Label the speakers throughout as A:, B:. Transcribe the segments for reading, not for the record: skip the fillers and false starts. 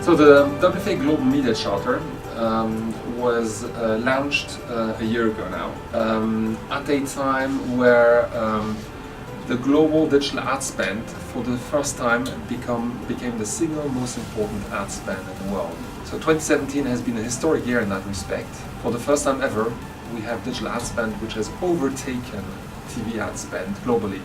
A: So the WFA Global Media Charter was launched a year ago now, at a time where the global digital ad spend for the first time became the single most important ad spend in the world. So 2017 has been a historic year in that respect. For the first time ever, we have digital ad spend which has overtaken TV ad spend globally.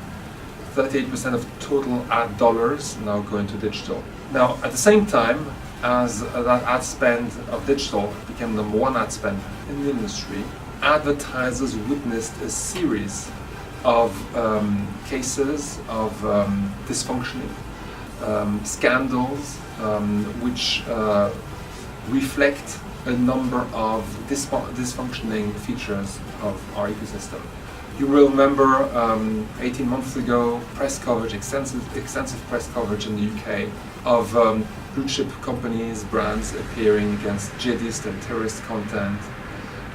A: 38% of total ad dollars now go into digital. Now, at the same time as that ad spend of digital became the number one ad spend in the industry, advertisers witnessed a series of cases of dysfunctioning, scandals, which reflect a number of dysfunctioning features of our ecosystem. You will remember 18 months ago, press coverage, extensive press coverage in the UK of blue chip companies, brands appearing against jihadist and terrorist content.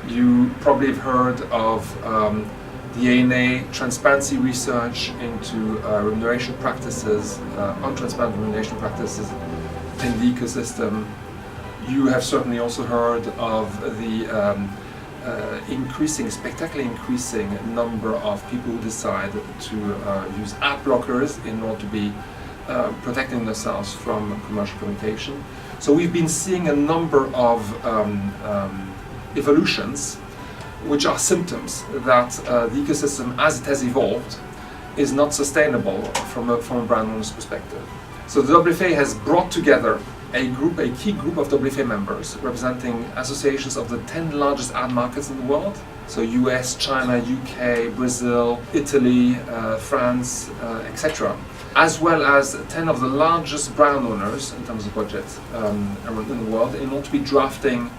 A: You probably have heard of the ANA transparency research into remuneration practices, untransparent remuneration practices in the ecosystem. You have certainly also heard of the spectacularly increasing number of people who decide to use ad blockers in order to be protecting themselves from commercial communication. So we've been seeing a number of evolutions which are symptoms that the ecosystem as it has evolved is not sustainable from a brand owner's perspective. So the WFA has brought together a key group of WFA members representing associations of the 10 largest ad markets in the world. So US, China, UK, Brazil, Italy, France, etc. As well as 10 of the largest brand owners in terms of budget around in the world in order to be drafting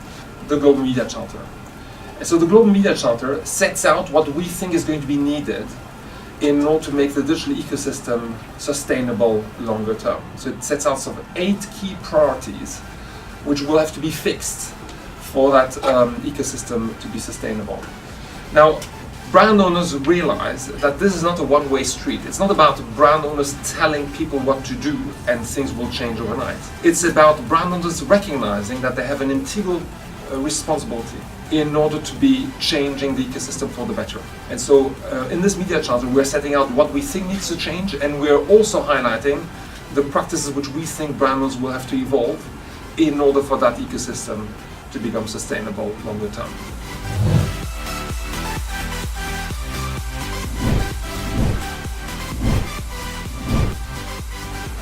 A: the Global Media Charter. And so the Global Media Charter sets out what we think is going to be needed in order to make the digital ecosystem sustainable longer term. So it sets out sort of 8 key priorities which will have to be fixed for that ecosystem to be sustainable. Now, brand owners realize that this is not a one-way street. It's not about brand owners telling people what to do and things will change overnight. It's about brand owners recognizing that they have an integral responsibility in order to be changing the ecosystem for the better. And so in this media charter we're setting out what we think needs to change, and we're also highlighting the practices which we think brand owners will have to evolve in order for that ecosystem to become sustainable longer term.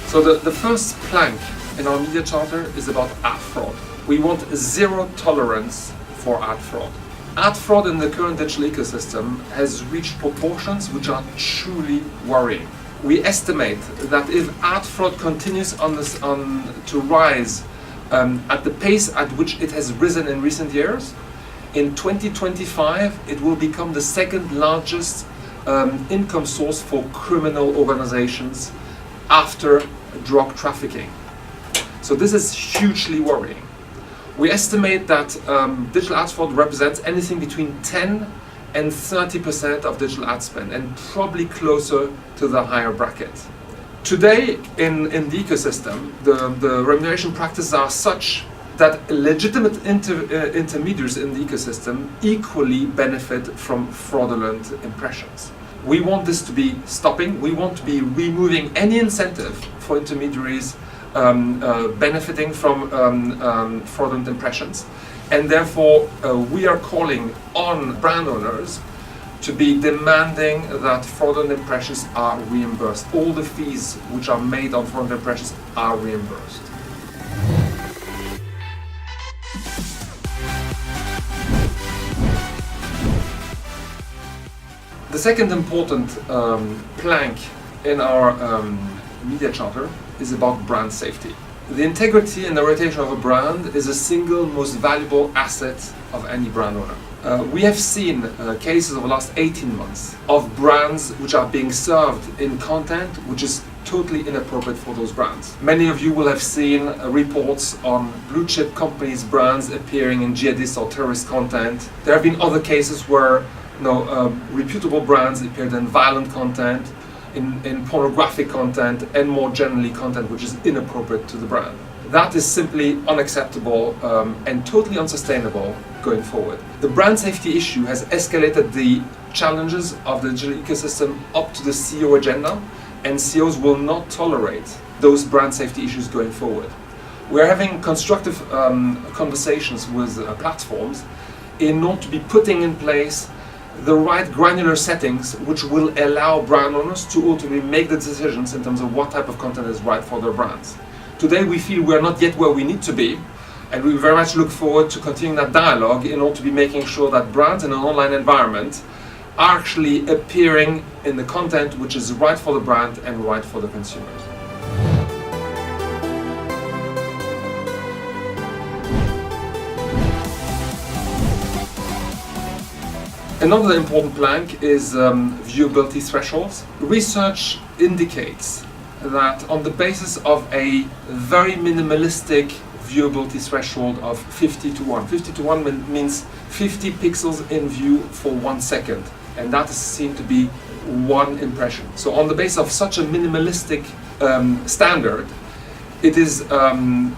A: So the first plank in our media charter is about ad fraud. We want zero tolerance for ad fraud. Ad fraud in the current digital ecosystem has reached proportions which are truly worrying. We estimate that if ad fraud continues to rise at the pace at which it has risen in recent years, in 2025 it will become the second largest income source for criminal organizations after drug trafficking. So this is hugely worrying. We estimate that digital ad fraud represents anything between 10 and 30% of digital ad spend, and probably closer to the higher bracket. Today in the ecosystem, the remuneration practices are such that legitimate intermediaries in the ecosystem equally benefit from fraudulent impressions. We want this to be stopping. We want to be removing any incentive for intermediaries benefiting from fraudulent impressions, and therefore we are calling on brand owners to be demanding that fraudulent impressions are reimbursed. All the fees which are made on fraudulent impressions are reimbursed. The second important plank in our media charter is about brand safety. The integrity and the reputation of a brand is the single most valuable asset of any brand owner. We have seen cases over the last 18 months of brands which are being served in content which is totally inappropriate for those brands. Many of you will have seen reports on blue chip companies' brands appearing in jihadist or terrorist content. There have been other cases where reputable brands appeared in violent content. in pornographic content and more generally content which is inappropriate to the brand. That is simply unacceptable and totally unsustainable going forward. The brand safety issue has escalated the challenges of the digital ecosystem up to the CEO agenda, and CEOs will not tolerate those brand safety issues going forward. We're having constructive conversations with platforms in order to be putting in place the right granular settings which will allow brand owners to ultimately make the decisions in terms of what type of content is right for their brands. Today we feel we are not yet where we need to be, and we very much look forward to continuing that dialogue in order to be making sure that brands in an online environment are actually appearing in the content which is right for the brand and right for the consumers. Another important plank is viewability thresholds. Research indicates that on the basis of a very minimalistic viewability threshold of 50:1. 50:1 means 50 pixels in view for 1 second, and that is seen to be one impression. So on the basis of such a minimalistic standard, it is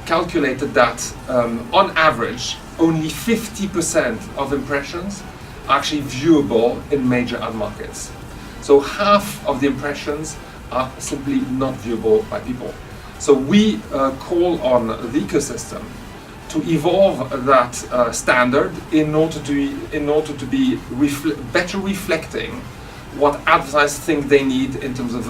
A: calculated that on average only 50% of impressions are actually viewable in major ad markets. So half of the impressions are simply not viewable by people. So we call on the ecosystem to evolve that standard in order to be better reflecting what advertisers think they need in terms of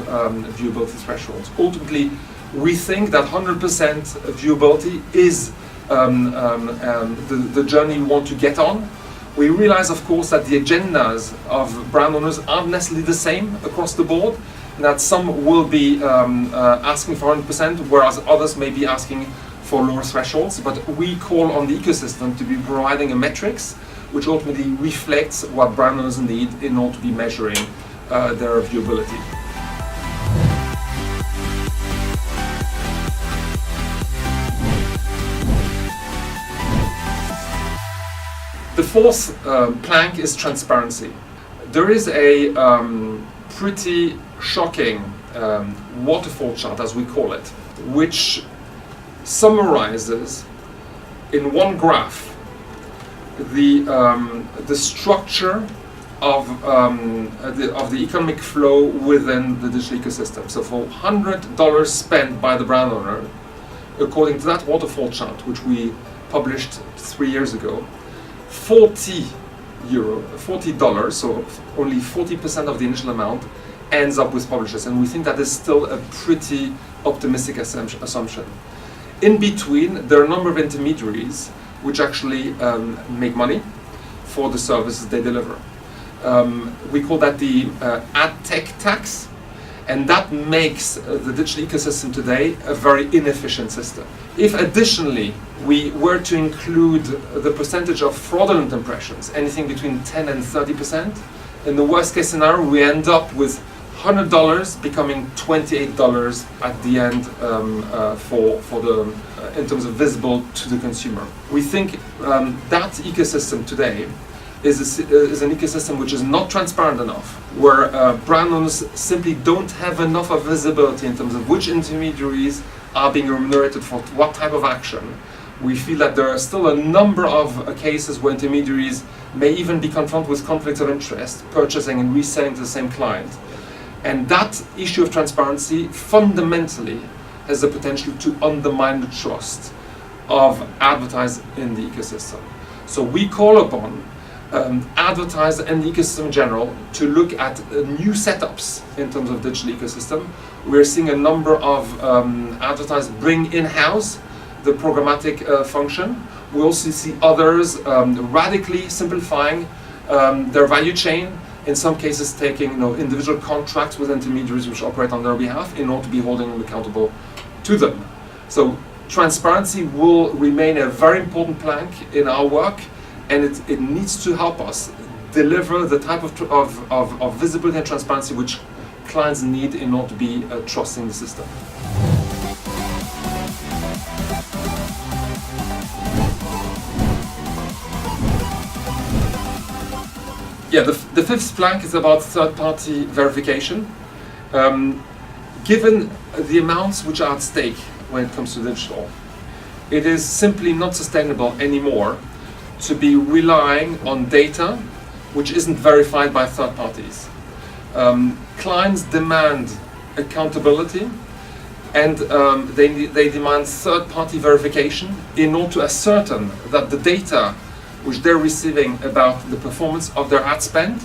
A: viewability thresholds. Ultimately, we think that 100% viewability is the journey we want to get on. We realize, of course, that the agendas of brand owners aren't necessarily the same across the board, and that some will be asking for 100%, whereas others may be asking for lower thresholds. But we call on the ecosystem to be providing a metrics which ultimately reflects what brand owners need in order to be measuring their viewability. The fourth plank is transparency. There is a pretty shocking waterfall chart, as we call it, which summarizes in one graph the structure of the economic flow within the digital ecosystem. So for $100 spent by the brand owner, according to that waterfall chart, which we published 3 years ago, $40, so only 40% of the initial amount ends up with publishers, and we think that is still a pretty optimistic assumption. In between, there are a number of intermediaries which actually make money for the services they deliver. We call that the ad tech tax, and that makes the digital ecosystem today a very inefficient system. If additionally we were to include the percentage of fraudulent impressions, anything between 10 and 30%, in the worst case scenario we end up with $100 becoming $28 at the end in terms of visible to the consumer. We think that ecosystem today is an ecosystem which is not transparent enough, where brand owners simply don't have enough of visibility in terms of which intermediaries are being remunerated for what type of action. We feel that there are still a number of cases where intermediaries may even be confronted with conflicts of interest, purchasing and reselling to the same client. And that issue of transparency fundamentally has the potential to undermine the trust of advertisers in the ecosystem. So we call upon advertisers and the ecosystem in general to look at new setups in terms of digital ecosystem. We're seeing a number of advertisers bring in-house the programmatic function. We also see others radically simplifying their value chain, in some cases taking individual contracts with intermediaries which operate on their behalf in order to be holding them accountable to them. So transparency will remain a very important plank in our work, and it needs to help us deliver the type of visibility and transparency which clients need in order to be trusting the system. Yeah, the fifth plank is about third-party verification, Given the amounts which are at stake when it comes to digital, it is simply not sustainable anymore to be relying on data which isn't verified by third parties. Clients demand accountability, and they demand third-party verification in order to ascertain that the data which they're receiving about the performance of their ad spend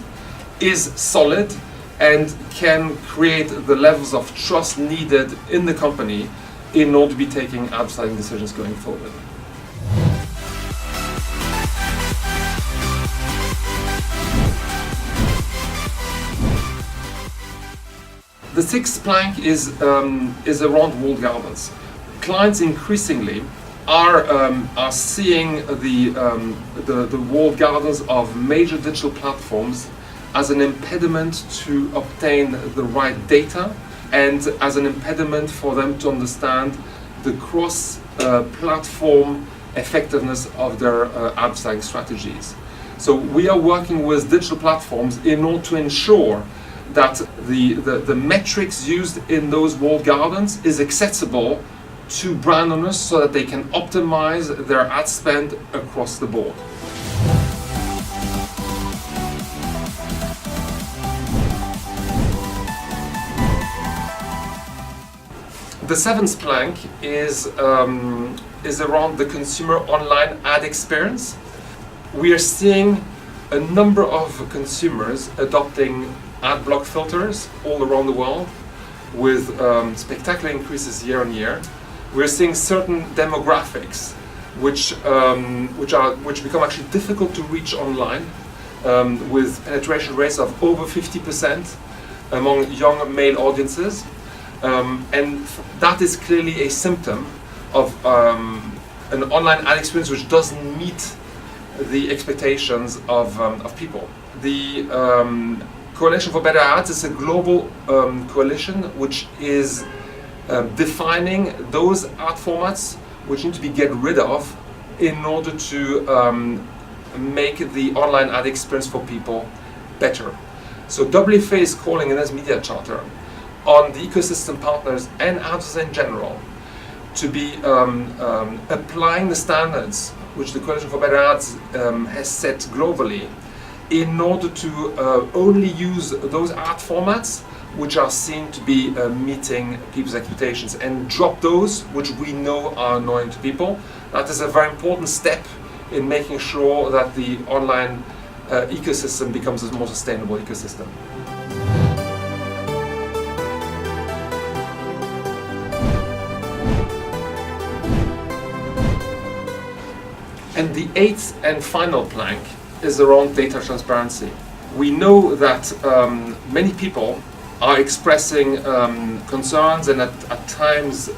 A: is solid and can create the levels of trust needed in the company in order to be taking advertising decisions going forward. The sixth plank is around walled gardens. Clients increasingly are seeing the walled gardens of major digital platforms as an impediment to obtain the right data and as an impediment for them to understand the cross-platform effectiveness of their advertising strategies. So we are working with digital platforms in order to ensure that the metrics used in those walled gardens is accessible to brand owners so that they can optimize their ad spend across the board. The seventh plank is around the consumer online ad experience. We are seeing a number of consumers adopting ad block filters all around the world with spectacular increases year on year. We're seeing certain demographics which become actually difficult to reach online, with penetration rates of over 50% among young male audiences, and that is clearly a symptom of an online ad experience which doesn't meet the expectations of people. The Coalition for Better Ads is a global coalition which is defining those ad formats which need to be get rid of in order to make the online ad experience for people better. So WFA is calling in its media charter on the ecosystem partners and advertisers in general to be applying the standards which the Coalition for Better Ads has set globally, in order to only use those ad formats which are seen to be meeting people's expectations, and drop those which we know are annoying to people. That is a very important step in making sure that the online ecosystem becomes a more sustainable ecosystem. And the eighth and final plank is around data transparency. We know that many people are expressing concerns and at times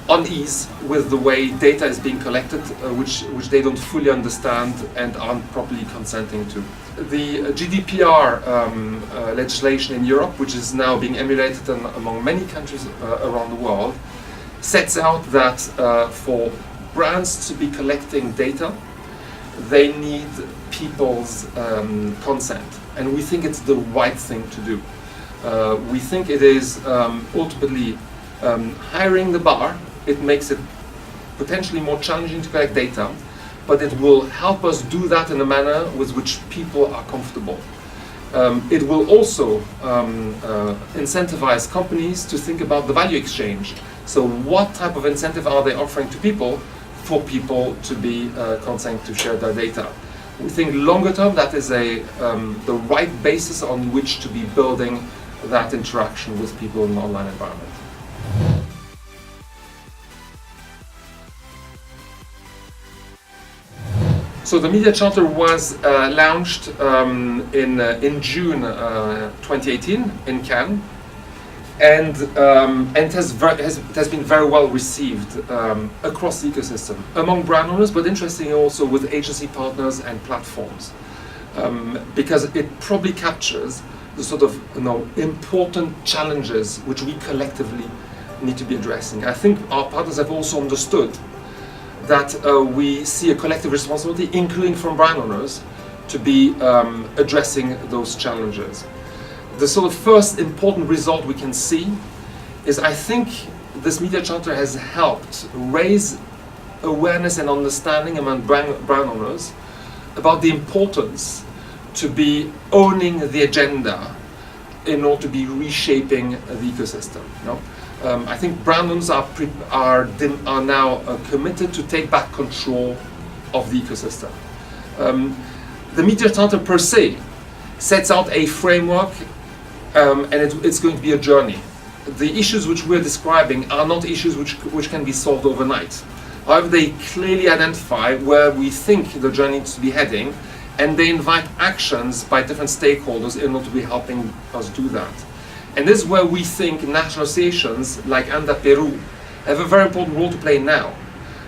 A: unease with the way data is being collected, which they don't fully understand and aren't properly consenting to. The GDPR legislation in Europe, which is now being emulated among many countries around the world, sets out that for brands to be collecting data, they need people's consent, and we think it's the right thing to do. We think it is ultimately hiring the bar. It makes it potentially more challenging to collect data, but it will help us do that in a manner with which people are comfortable. It will also incentivize companies to think about the value exchange. So what type of incentive are they offering to people for people to be consenting to share their data? We think longer term that is the right basis on which to be building that interaction with people in the online environment. So the Media Charter was launched in June 2018 in Cannes, and it has been very well received across the ecosystem among brand owners, but interestingly also with agency partners and platforms, because it probably captures the sort of important challenges which we collectively need to be addressing. I think our partners have also understood that we see a collective responsibility, including from brand owners, to be addressing those challenges. the sort of first important result we can see is I think this media charter has helped raise awareness and understanding among brand owners about the importance to be owning the agenda in order to be reshaping the ecosystem. You know? I think brand owners are now committed to take back control of the ecosystem. The media charter per se sets out a framework, and it's going to be a journey. The issues which we're describing are not issues which can be solved overnight. However, they clearly identify where we think the journey needs to be heading, and they invite actions by different stakeholders in order to be helping us do that. And this is where we think national associations like ANDAPeru have a very important role to play now.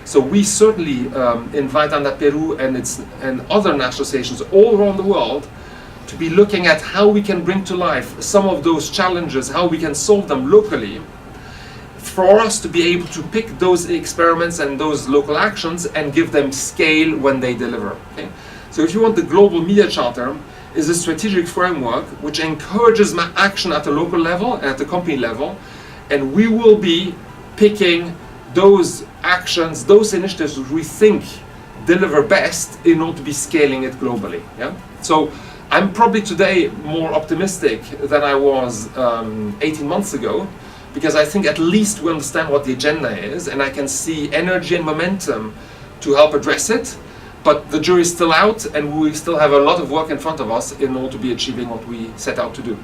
A: So we certainly invite ANDAPeru and other national associations all around the world to be looking at how we can bring to life some of those challenges, how we can solve them locally, for us to be able to pick those experiments and those local actions and give them scale when they deliver. Okay? So if you want, the Global Media Charter is a strategic framework which encourages action at the local level and at the company level, and we will be picking those actions, those initiatives which we think deliver best in order to be scaling it globally. Yeah? So I'm probably today more optimistic than I was 18 months ago, because I think at least we understand what the agenda is, and I can see energy and momentum to help address it. But the jury is still out, and we still have a lot of work in front of us in order to be achieving what we set out to do.